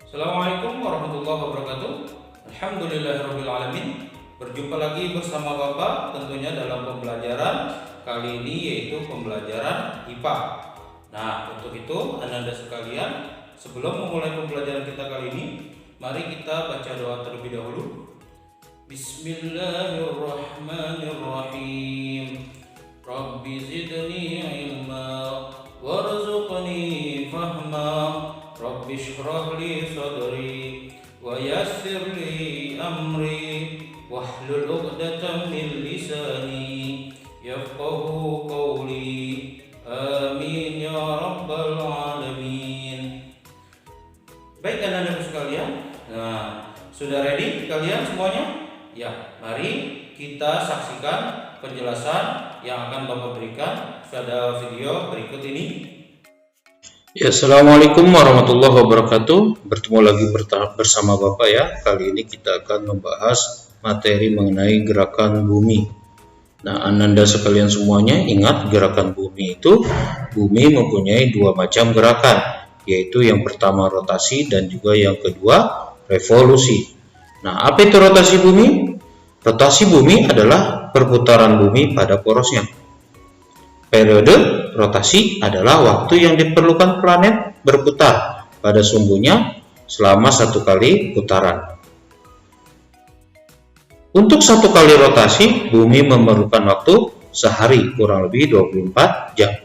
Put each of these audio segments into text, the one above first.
Assalamualaikum warahmatullahi wabarakatuh. Alhamdulillahirrahmanirrahim. Berjumpa lagi bersama Bapak tentunya dalam pembelajaran kali ini, yaitu pembelajaran IPA. Nah, untuk itu Anda sekalian, sebelum memulai pembelajaran kita kali ini, mari kita baca doa terlebih dahulu. Bismillahirrahmanirrahim. Rabbi zidni ilma warzuqni fahma. Rabbi shrah li sadri wa yassir li amri wahlul 'uqdatam min lisani yafqahu qawli. Amin ya rabbal alamin. Baik anak-anak sekalian, nah, sudah ready kalian semuanya? Ya, mari kita saksikan penjelasan yang akan Bapak berikan pada video berikut ini. Ya, Assalamualaikum warahmatullahi wabarakatuh. Bertemu lagi bersama Bapak ya. Kali ini kita akan membahas materi mengenai gerakan bumi. Nah, Anda sekalian semuanya ingat gerakan bumi itu, bumi mempunyai dua macam gerakan, yaitu yang pertama rotasi dan juga yang kedua revolusi. Nah, apa itu rotasi bumi? Rotasi bumi adalah perputaran bumi pada porosnya. Periode rotasi adalah waktu yang diperlukan planet berputar pada sumbunya selama satu kali putaran. Untuk satu kali rotasi, bumi memerlukan waktu sehari, kurang lebih 24 jam.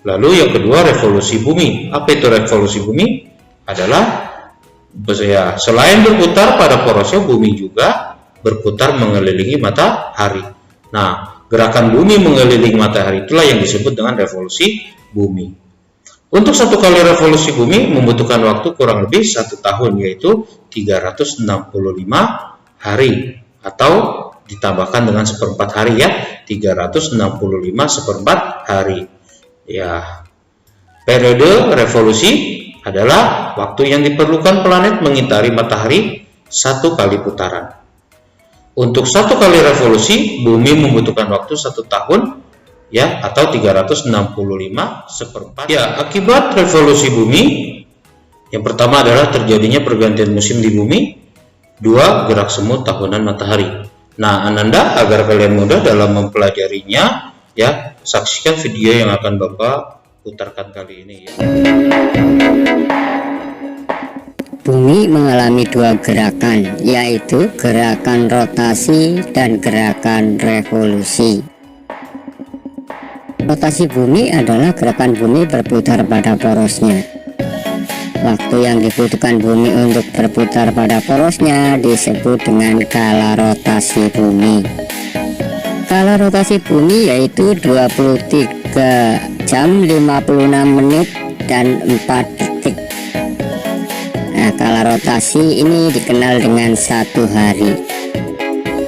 Lalu yang kedua, revolusi bumi. Apa itu revolusi bumi? Adalah selain berputar pada porosnya, bumi juga berputar mengelilingi matahari. Nah, gerakan bumi mengelilingi matahari itulah yang disebut dengan revolusi bumi. Untuk satu kali revolusi bumi membutuhkan waktu kurang lebih 1 tahun, yaitu 365 hari, atau ditambahkan dengan seperempat hari ya, 365 seperempat hari. Ya, periode revolusi adalah waktu yang diperlukan planet mengitari matahari satu kali putaran. Untuk satu kali revolusi, bumi membutuhkan waktu 1 tahun ya, atau 365 seperempat. Ya, akibat revolusi bumi, yang pertama adalah terjadinya pergantian musim di bumi. Dua, gerak semut tahunan matahari. Nah, Ananda, agar kalian mudah dalam mempelajarinya ya, saksikan video yang akan Bapak putarkan kali ini ya. Bumi mengalami dua gerakan, yaitu gerakan rotasi dan gerakan revolusi. Rotasi bumi adalah gerakan bumi berputar pada porosnya. Waktu yang dibutuhkan bumi untuk berputar pada porosnya disebut dengan kala rotasi bumi. Kala rotasi bumi yaitu 23 jam 56 menit dan 4 detik. Nah, kala rotasi ini dikenal dengan 1 hari.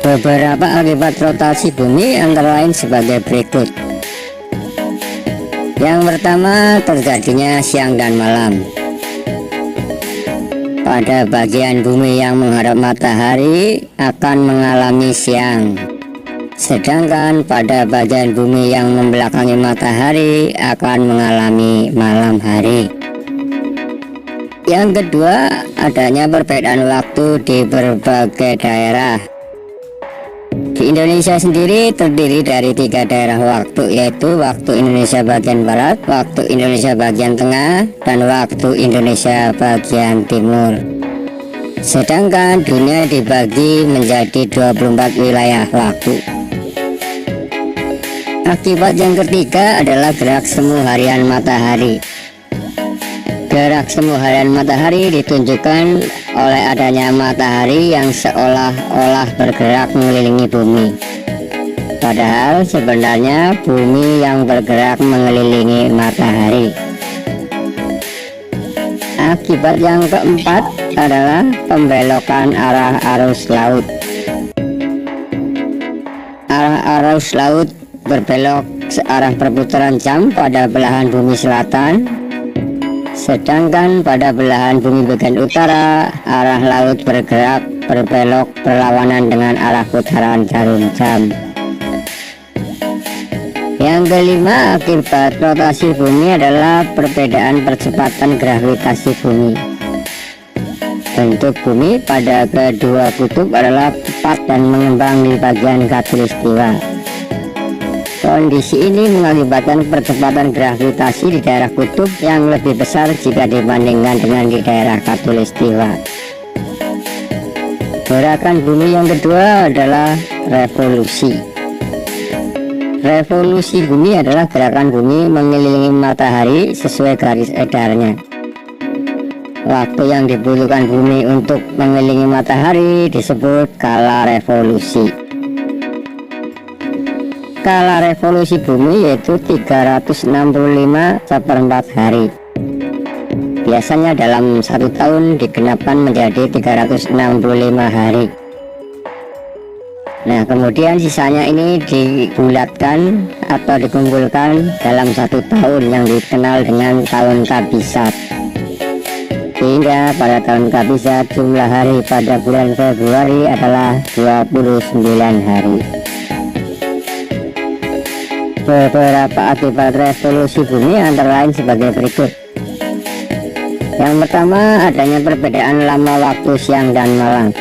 Beberapa akibat rotasi bumi antara lain sebagai berikut. Yang pertama, terjadinya siang dan malam. Pada bagian bumi yang menghadap matahari akan mengalami siang, sedangkan pada bagian bumi yang membelakangi matahari akan mengalami malam hari. Yang kedua, adanya perbedaan waktu di berbagai daerah. Di Indonesia sendiri terdiri dari 3 daerah waktu, yaitu waktu Indonesia bagian barat, waktu Indonesia bagian tengah, dan waktu Indonesia bagian timur. Sedangkan dunia dibagi menjadi 24 wilayah waktu. Akibat yang ketiga adalah gerak semu harian matahari. Gerak semu harian matahari ditunjukkan oleh adanya matahari yang seolah-olah bergerak mengelilingi bumi. Padahal sebenarnya bumi yang bergerak mengelilingi matahari. Akibat yang keempat adalah pembelokan arah arus laut. Arah arus laut berbelok searah perputaran jam pada belahan bumi selatan, sedangkan pada belahan bumi bagian utara, arah laut bergerak berbelok berlawanan dengan arah putaran jarum jam. Yang kelima, akibat rotasi bumi adalah perbedaan percepatan gravitasi bumi. Bentuk bumi pada kedua kutub adalah tepat dan mengembang di bagian khatulistiwa. Kondisi ini mengakibatkan percepatan gravitasi di daerah kutub yang lebih besar jika dibandingkan dengan di daerah khatulistiwa. Gerakan bumi yang kedua adalah revolusi. Revolusi bumi adalah gerakan bumi mengelilingi matahari sesuai garis edarnya. Waktu yang dibutuhkan bumi untuk mengelilingi matahari disebut kala revolusi. Kala revolusi bumi yaitu 365/4 hari. Biasanya dalam 1 tahun digenapkan menjadi 365 hari. Nah, kemudian sisanya ini dibulatkan atau dikumpulkan dalam 1 tahun yang dikenal dengan tahun kabisat. Sehingga pada tahun kabisat jumlah hari pada bulan Februari adalah 29 hari. Beberapa akibat revolusi bumi antara lain sebagai berikut. Yang pertama, adanya perbedaan lama waktu siang dan malam.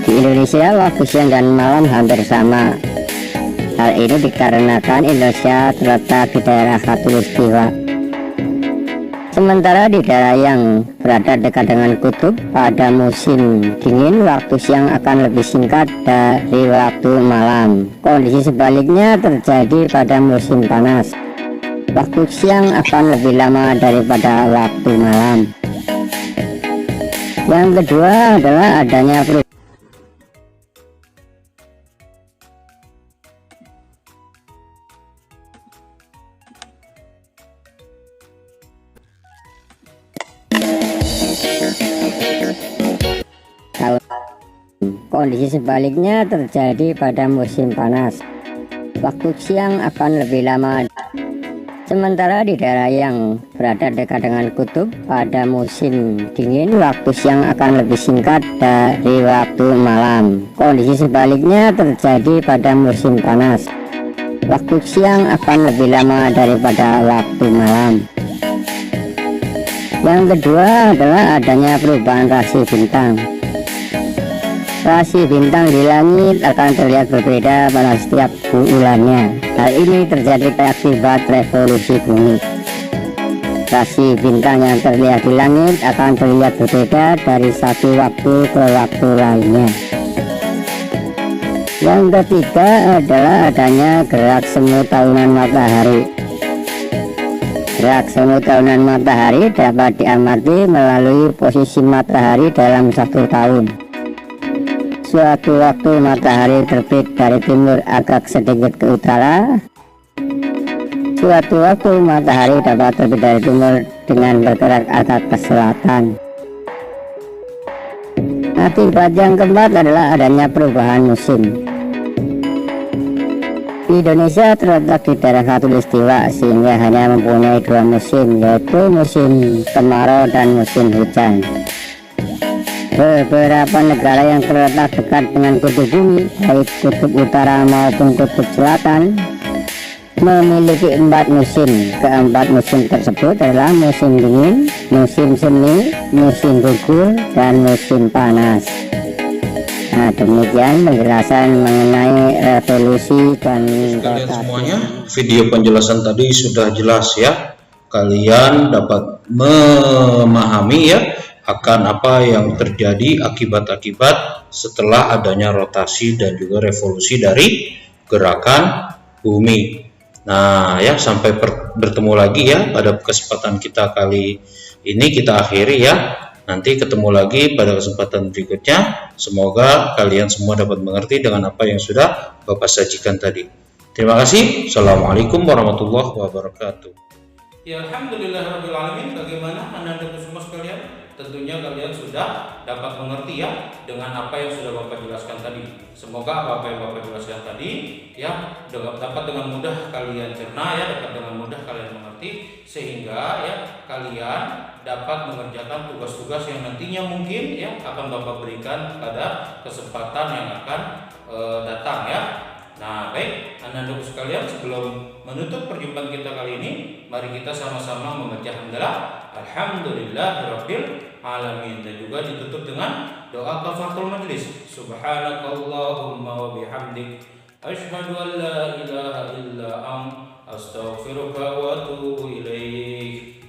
Di Indonesia waktu siang dan malam hampir sama. Hal ini dikarenakan Indonesia terletak di daerah khatulistiwa. Sementara di daerah yang berada dekat dengan kutub, pada musim dingin waktu siang akan lebih singkat dari waktu malam. Kondisi sebaliknya terjadi pada musim panas. Waktu siang akan lebih lama daripada waktu malam. Yang kedua adalah adanya kondisi sebaliknya terjadi pada musim panas. Waktu siang akan lebih lama. Sementara di daerah yang berada dekat dengan kutub, pada musim dingin waktu siang akan lebih singkat dari waktu malam. Kondisi sebaliknya terjadi pada musim panas. Waktu siang akan lebih lama daripada waktu malam. Yang kedua adalah adanya perubahan rasi bintang. Rasi bintang di langit akan terlihat berbeda pada setiap bulannya. Hal ini terjadi akibat revolusi bumi. Rasi bintang yang terlihat di langit akan terlihat berbeda dari satu waktu ke waktu lainnya. Yang ketiga adalah adanya gerak semu tahunan matahari. Gerak semu tahunan matahari dapat diamati melalui posisi matahari dalam 1 tahun. Suatu waktu matahari terbit dari timur agak sedikit ke utara. Suatu waktu matahari dapat terbit dari timur dengan bergerak agak ke selatan. Akibat yang keempat adalah adanya perubahan musim. Indonesia terletak di daerah khatulistiwa sehingga hanya mempunyai 2 musim, yaitu musim kemarau dan musim hujan. Beberapa negara yang terletak dekat dengan kutub bumi, baik kutub utara maupun kutub selatan, memiliki 4 musim. Keempat musim tersebut adalah musim dingin, musim semi, musim gugur, dan musim panas. Nah, demikian penjelasan mengenai revolusi dan Kalian semuanya, video penjelasan tadi sudah jelas ya. Kalian dapat memahami ya akan apa yang terjadi akibat-akibat setelah adanya rotasi dan juga revolusi dari gerakan bumi. Nah ya, sampai bertemu lagi ya pada kesempatan kita kali ini, kita akhiri ya. Nanti ketemu lagi pada kesempatan berikutnya. Semoga kalian semua dapat mengerti dengan apa yang sudah Bapak sajikan tadi. Terima kasih. Assalamualaikum warahmatullahi wabarakatuh. Ya, alhamdulillahirrahmanirrahim. Bagaimana Anda semua sekalian? Tentunya kalian sudah dapat mengerti ya dengan apa yang sudah Bapak jelaskan tadi. Semoga apa yang Bapak jelaskan tadi ya dapat dengan mudah kalian cerna ya, dapat dengan mudah kalian mengerti, sehingga ya kalian dapat mengerjakan tugas-tugas yang nantinya mungkin ya akan Bapak berikan pada kesempatan yang akan datang ya. Nah, baik, anak-anakku sekalian, sebelum menutup perjumpaan kita kali ini, mari kita sama-sama membaca hamdalah alhamdulillahirabbil alamin, dan juga ditutup dengan doa kafaratul majlis. Subhanakallahumma wa bihamdik asyhadu an la ilaha illa anta astaghfiruka wa atubu ilaik.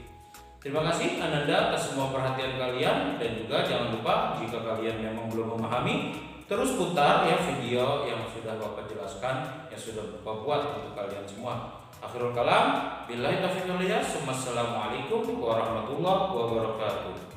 Terima kasih Ananda atas semua perhatian kalian, dan juga jangan lupa jika kalian memang belum memahami, terus putar ya video yang sudah Bapak jelaskan, yang sudah Bapak buat untuk kalian semua. Akhirul kalam, billahi taufiq wal hidayah. Assalamualaikum warahmatullahi wabarakatuh.